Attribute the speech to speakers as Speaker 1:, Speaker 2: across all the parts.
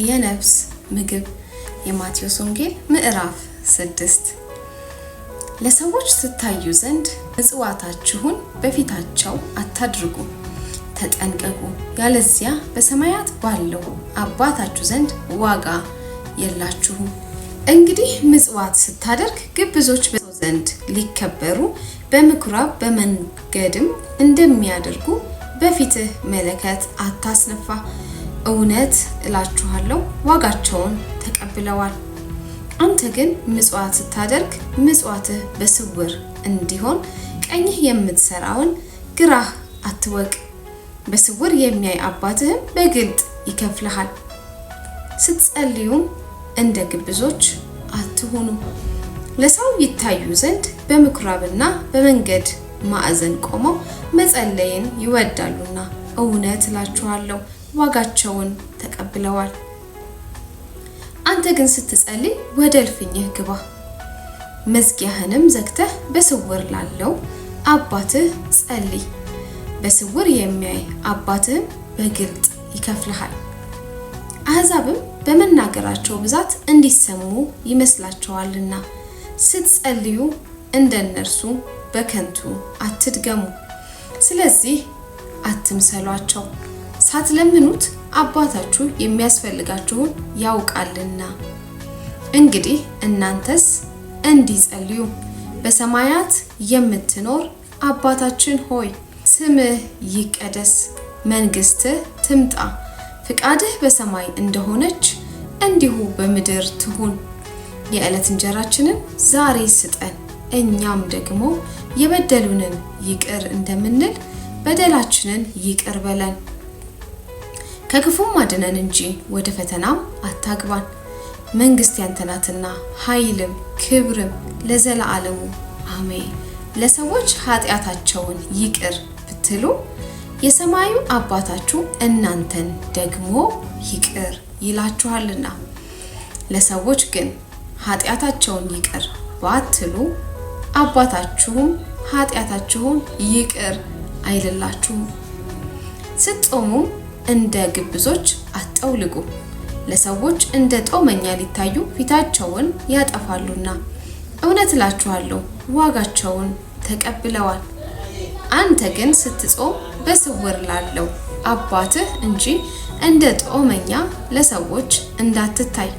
Speaker 1: የነፍስ ምግብ የማቴዎስ ወንጌል ምዕራፍ 6 ለሰዎች ትታዩ ዘንድ ምጽዋታችሁን በፊታቸው አታድርጉ፣ ተጠንቀቁ፣ ያለዚያ በሰማያት ባለው አባታችሁ ዘንድ ዋጋ የላችሁም። እንግዲህ ምጽዋት ስታደርግ ግብዞች በሰው ዘንድ ሊከበሩ በምኩራብ በመንገድም እንደሚያደርጉ በፊትህ መለከት አታስነፋ። እውነት እላችኋለሁ ዋጋቸውን ተቀብለዋል። አንተ ግን ምጽዋት ስታደርግ ምጽዋትህ በስውር እንዲሆን ቀኝህ የምትሰራውን ግራህ አትወቅ። በስውር የሚያይ አባትህም በግልጥ ይከፍልሃል። ስትጸልዩም እንደ ግብዞች አትሁኑ፣ ለሰው ይታዩ ዘንድ በምኩራብና በመንገድ ማዕዘን ቆመው መጸለይን ይወዳሉና እውነት እላችኋለሁ ዋጋቸውን ተቀብለዋል። አንተ ግን ስትጸልይ ወደ እልፍኝህ ግባ፣ መዝጊያህንም ዘግተህ በስውር ላለው አባትህ ጸልይ። በስውር የሚያይ አባትህም በግልጥ ይከፍልሃል። አሕዛብም በመናገራቸው ብዛት እንዲሰሙ ይመስላቸዋልና ስትጸልዩ እንደነርሱ በከንቱ አትድገሙ። ስለዚህ አትምሰሏቸው፣ ሳትለምኑት አባታችሁ የሚያስፈልጋችሁን ያውቃልና። እንግዲህ እናንተስ እንዲጸልዩ በሰማያት የምትኖር አባታችን ሆይ ስምህ ይቀደስ፣ መንግስትህ ትምጣ፣ ፍቃድህ በሰማይ እንደሆነች እንዲሁ በምድር ትሁን። የዕለት እንጀራችንን ዛሬ ስጠን፣ እኛም ደግሞ የበደሉንን ይቅር እንደምንል በደላችንን ይቅር በለን፣ ከክፉም አድነን እንጂ ወደ ፈተናም አታግባን። መንግስት ያንተ ናትና ኃይልም ክብርም ለዘላለሙ አሜን። ለሰዎች ኃጢአታቸውን ይቅር ብትሉ የሰማዩ አባታችሁ እናንተን ደግሞ ይቅር ይላችኋልና። ለሰዎች ግን ኃጢአታቸውን ይቅር ባትሉ አባታችሁም ኃጢአታችሁን ይቅር አይልላችሁም። ስትጾሙ እንደ ግብዞች አትጠውልጉ፣ ለሰዎች እንደ ጦመኛ ሊታዩ ፊታቸውን ያጠፋሉና እውነት እላችኋለሁ ዋጋቸውን ተቀብለዋል። አንተ ግን ስትጾም በስውር ላለው አባትህ እንጂ እንደ ጦመኛ ለሰዎች እንዳትታይ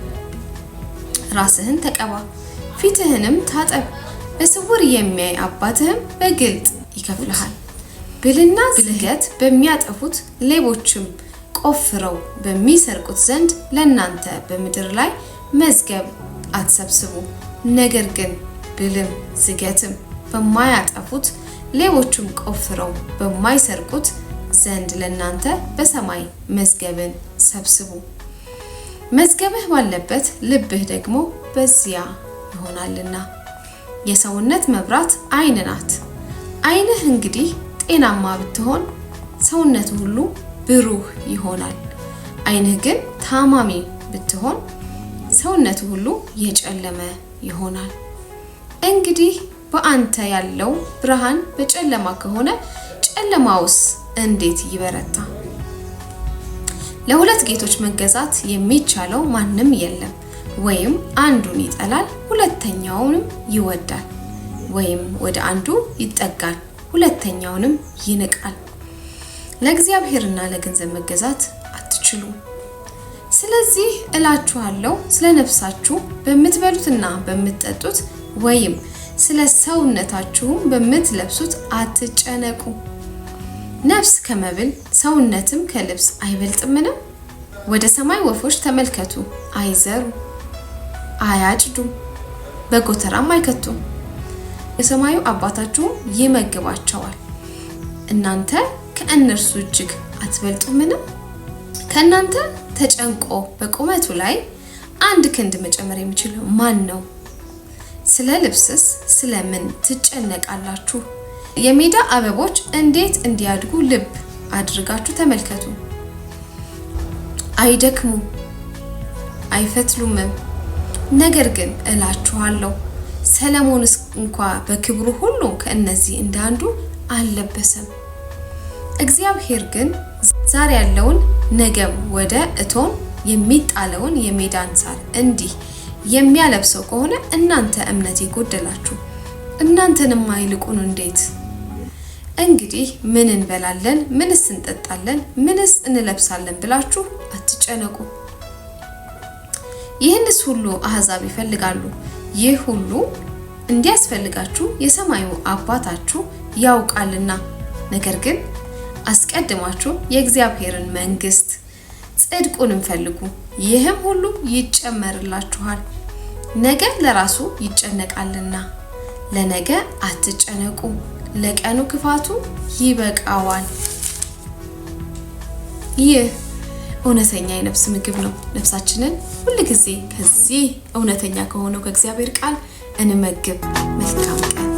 Speaker 1: ራስህን ተቀባ፣ ፊትህንም ታጠብ። በስውር የሚያይ አባትህም በግልጥ ይከፍልሃል። ብልና ዝገት በሚያጠፉት ሌቦችም ቆፍረው በሚሰርቁት ዘንድ ለእናንተ በምድር ላይ መዝገብ አትሰብስቡ። ነገር ግን ብልም ዝገትም በማያጠፉት ሌቦችም ቆፍረው በማይሰርቁት ዘንድ ለእናንተ በሰማይ መዝገብን ሰብስቡ። መዝገብህ ባለበት ልብህ ደግሞ በዚያ ይሆናልና። የሰውነት መብራት ዓይን ናት። ዓይንህ እንግዲህ ጤናማ ብትሆን ሰውነት ሁሉ ብሩህ ይሆናል። ዓይንህ ግን ታማሚ ብትሆን ሰውነት ሁሉ የጨለመ ይሆናል። እንግዲህ በአንተ ያለው ብርሃን በጨለማ ከሆነ ጨለማውስ እንዴት ይበረታ? ለሁለት ጌቶች መገዛት የሚቻለው ማንም የለም። ወይም አንዱን ይጠላል ሁለተኛውንም ይወዳል፣ ወይም ወደ አንዱ ይጠጋል ሁለተኛውንም ይንቃል። ለእግዚአብሔርና ለገንዘብ መገዛት አትችሉ። ስለዚህ እላችኋለሁ ስለ ነፍሳችሁ በምትበሉትና በምትጠጡት ወይም ስለ ሰውነታችሁም በምትለብሱት አትጨነቁ። ነፍስ ከመብል ሰውነትም ከልብስ አይበልጥምን? ወደ ሰማይ ወፎች ተመልከቱ፣ አይዘሩ፣ አያጭዱም፣ በጎተራም አይከቱም፣ የሰማዩ አባታችሁ ይመግባቸዋል። እናንተ ከእነርሱ እጅግ አትበልጡምን? ከእናንተ ተጨንቆ በቁመቱ ላይ አንድ ክንድ መጨመር የሚችል ማን ነው? ስለ ልብስስ ስለምን ትጨነቃላችሁ? የሜዳ አበቦች እንዴት እንዲያድጉ ልብ አድርጋችሁ ተመልከቱ። አይደክሙም፣ አይፈትሉምም። ነገር ግን እላችኋለሁ ሰለሞንስ እንኳ በክብሩ ሁሉ ከእነዚህ እንዳንዱ አልለበሰም። እግዚአብሔር ግን ዛሬ ያለውን ነገም ወደ እቶን የሚጣለውን የሜዳን ሳር እንዲህ የሚያለብሰው ከሆነ እናንተ እምነት የጎደላችሁ እናንተንም አይልቁን እንዴት? እንግዲህ ምን እንበላለን፣ ምንስ እንጠጣለን፣ ምንስ እንለብሳለን ብላችሁ አትጨነቁ። ይህንስ ሁሉ አሕዛብ ይፈልጋሉ። ይህ ሁሉ እንዲያስፈልጋችሁ የሰማዩ አባታችሁ ያውቃልና። ነገር ግን አስቀድማችሁ የእግዚአብሔርን መንግስት ጽድቁንም ፈልጉ፣ ይህም ሁሉ ይጨመርላችኋል። ነገ ለራሱ ይጨነቃልና ለነገ አትጨነቁ፣ ለቀኑ ክፋቱ ይበቃዋል። ይህ እውነተኛ የነፍስ ምግብ ነው። ነፍሳችንን ሁልጊዜ ከዚህ እውነተኛ ከሆነው ከእግዚአብሔር ቃል እንመግብ። መልካም ቀን።